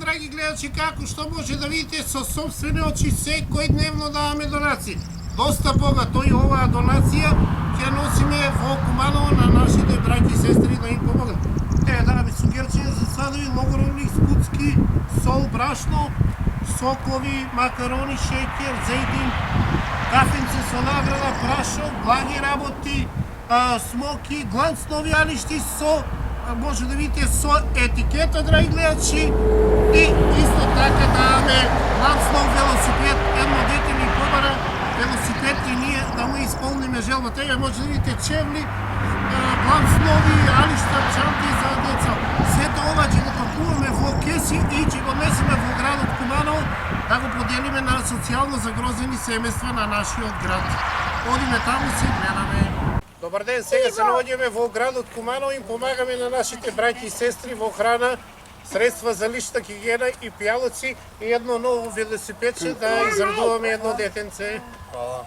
драги гледачи, како што може да видите со собствени очи, секој дневно даваме донации. Доста богато и оваа донација ќе носиме во Куманово на нашите браќи и сестри да им помогнат. Даваме сугерчиња за сладови, логоровник, скутски, сол, брашно, сокови, макарони, шеќер, зејтин, кафенце со награда, прашок, благи работи, смоки, гланцнови алишти со, може да видите, со етикета, драги гледачи, и исто така даваме гланцнов велосипед, едно дете ни побара велосипед и ние да му исполниме желбата. Еве може да видите чевли, гланцнови алишта, чанти за деца. Сето ова ќе го пакуваме во кеси и ќе го несеме во градот Куманово да го поделиме на социјално загрозени семејства на нашиот град. Одиме таму, се гледаме. Добар ден, сега се наоѓаме во градот Куманово и помагаме на нашите браќи и сестри во храна, средства за лична хигиена и пијалоци и едно ново велосипедче да израдуваме едно детенце. Хвала.